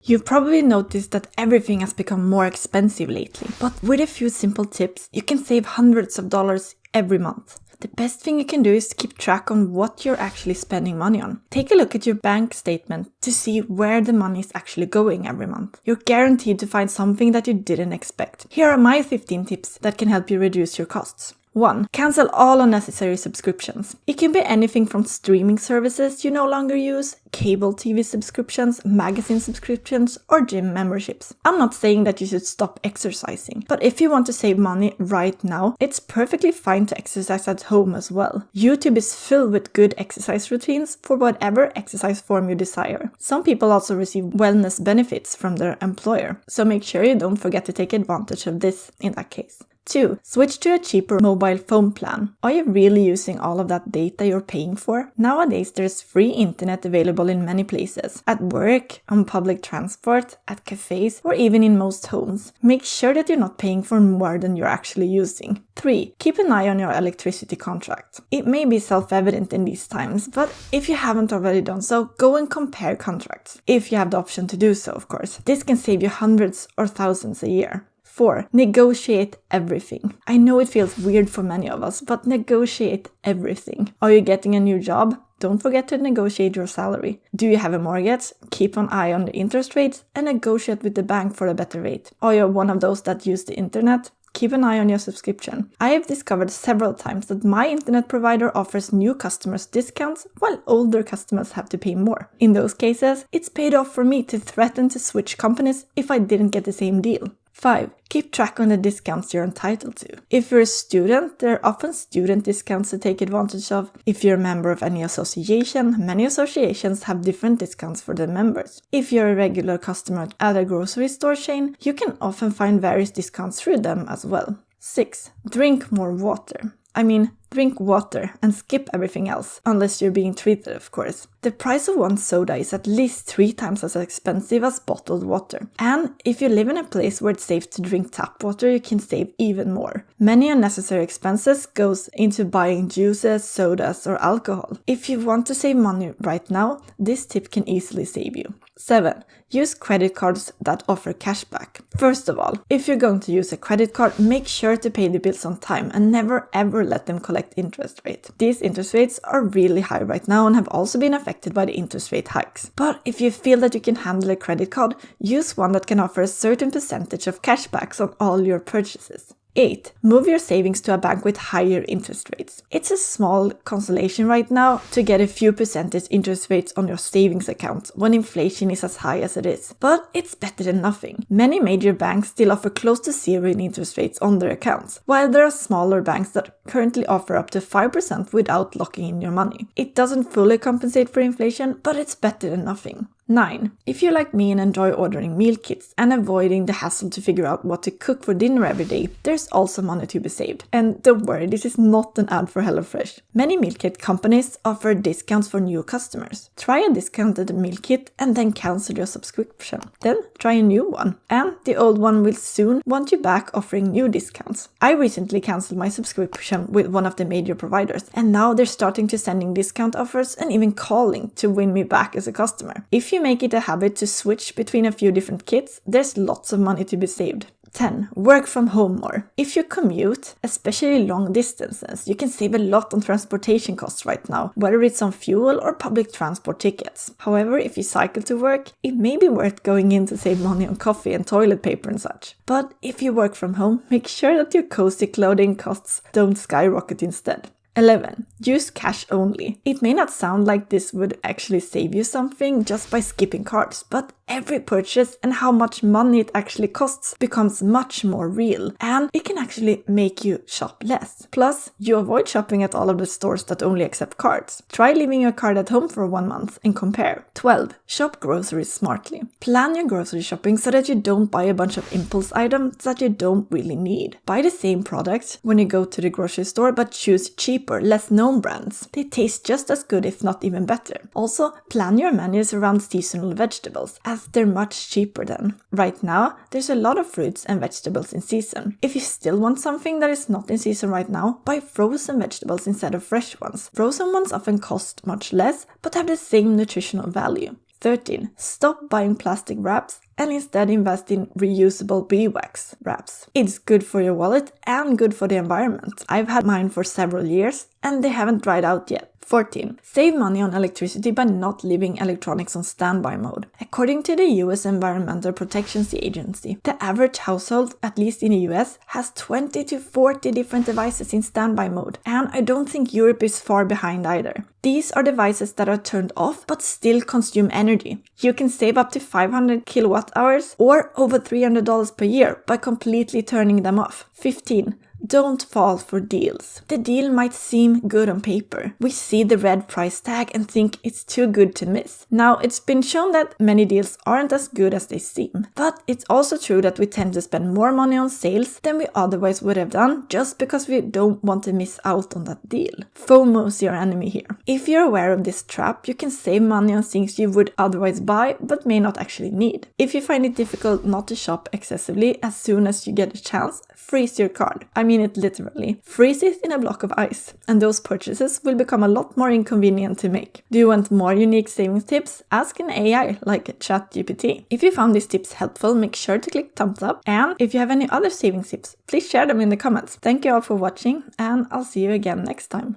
You've probably noticed that everything has become more expensive lately, but with a few simple tips, you can save hundreds of dollars every month. The best thing you can do is keep track on what you're actually spending money on. Take a look at your bank statement to see where the money is actually going every month. You're guaranteed to find something that you didn't expect. Here are my 15 tips that can help you reduce your costs. 1. Cancel all unnecessary subscriptions. It can be anything from streaming services you no longer use, cable TV subscriptions, magazine subscriptions, or gym memberships. I'm not saying that you should stop exercising, but if you want to save money right now, it's perfectly fine to exercise at home as well. YouTube is filled with good exercise routines for whatever exercise form you desire. Some people also receive wellness benefits from their employer, so make sure you don't forget to take advantage of this in that case. 2. Switch to a cheaper mobile phone plan. Are you really using all of that data you're paying for? Nowadays, there's free internet available in many places. At work, on public transport, at cafes, or even in most homes. Make sure that you're not paying for more than you're actually using. 3. Keep an eye on your electricity contract. It may be self-evident in these times, but if you haven't already done so, go and compare contracts. If you have the option to do so, of course. This can save you hundreds or thousands a year. 4. Negotiate everything. I know it feels weird for many of us, but negotiate everything. Are you getting a new job? Don't forget to negotiate your salary. Do you have a mortgage? Keep an eye on the interest rates and negotiate with the bank for a better rate. Are you one of those that use the internet? Keep an eye on your subscription. I have discovered several times that my internet provider offers new customers discounts while older customers have to pay more. In those cases, it's paid off for me to threaten to switch companies if I didn't get the same deal. 5. Keep track on the discounts you're entitled to. If you're a student, there are often student discounts to take advantage of. If you're a member of any association, many associations have different discounts for their members. If you're a regular customer at a grocery store chain, you can often find various discounts through them as well. 6. Drink more water. Drink water and skip everything else, unless you're being treated, of course. The price of one soda is at least 3 times as expensive as bottled water. And if you live in a place where it's safe to drink tap water, you can save even more. Many unnecessary expenses goes into buying juices, sodas, or alcohol. If you want to save money right now, this tip can easily save you. 7. Use credit cards that offer cashback. First of all, if you're going to use a credit card, make sure to pay the bills on time and never ever let them collect interest rate. These interest rates are really high right now and have also been affected by the interest rate hikes. But if you feel that you can handle a credit card, use one that can offer a certain percentage of cashbacks on all your purchases. 8. Move your savings to a bank with higher interest rates. It's a small consolation right now to get a few percentage interest rates on your savings account when inflation is as high as it is. But it's better than nothing. Many major banks still offer close to zero in interest rates on their accounts, while there are smaller banks that currently offer up to 5% without locking in your money. It doesn't fully compensate for inflation, but it's better than nothing. 9. If you're like me and enjoy ordering meal kits and avoiding the hassle to figure out what to cook for dinner every day, there's also money to be saved. And don't worry, this is not an ad for HelloFresh. Many meal kit companies offer discounts for new customers. Try a discounted meal kit and then cancel your subscription. Then try a new one. And the old one will soon want you back offering new discounts. I recently canceled my subscription with one of the major providers, and now they're starting to sending discount offers and even calling to win me back as a customer. If you make it a habit to switch between a few different kits, there's lots of money to be saved. 10. Work from home more. If you commute, especially long distances, you can save a lot on transportation costs right now, whether it's on fuel or public transport tickets. However, if you cycle to work, it may be worth going in to save money on coffee and toilet paper and such. But if you work from home, make sure that your cozy clothing costs don't skyrocket instead. 11. Use cash only. It may not sound like this would actually save you something just by skipping cards, but every purchase and how much money it actually costs becomes much more real, and it can actually make you shop less. Plus, you avoid shopping at all of the stores that only accept cards. Try leaving your card at home for 1 month and compare. 12. Shop groceries smartly. Plan your grocery shopping so that you don't buy a bunch of impulse items that you don't really need. Buy the same products when you go to the grocery store, but choose cheaper, less known brands. They taste just as good, if not even better. Also, plan your menus around seasonal vegetables, as they're much cheaper then. Right now, there's a lot of fruits and vegetables in season. If you still want something that is not in season right now, buy frozen vegetables instead of fresh ones. Frozen ones often cost much less, but have the same nutritional value. 13. Stop buying plastic wraps and instead invest in reusable beeswax wraps. It's good for your wallet and good for the environment. I've had mine for several years and they haven't dried out yet. 14. Save money on electricity by not leaving electronics on standby mode. According to the US Environmental Protection Agency, the average household, at least in the US, has 20 to 40 different devices in standby mode, and I don't think Europe is far behind either. These are devices that are turned off but still consume energy. You can save up to 500 kilowatt hours or over $300 per year by completely turning them off. 15. Don't fall for deals. The deal might seem good on paper. We see the red price tag and think it's too good to miss. Now, it's been shown that many deals aren't as good as they seem. But it's also true that we tend to spend more money on sales than we otherwise would have done just because we don't want to miss out on that deal. FOMO's your enemy here. If you're aware of this trap, you can save money on things you would otherwise buy but may not actually need. If you find it difficult not to shop excessively as soon as you get a chance, freeze your card. I mean it literally. Freeze it in a block of ice, and those purchases will become a lot more inconvenient to make. Do you want more unique savings tips? Ask an AI like ChatGPT. If you found these tips helpful, make sure to click thumbs up, and if you have any other savings tips, please share them in the comments. Thank you all for watching, and I'll see you again next time.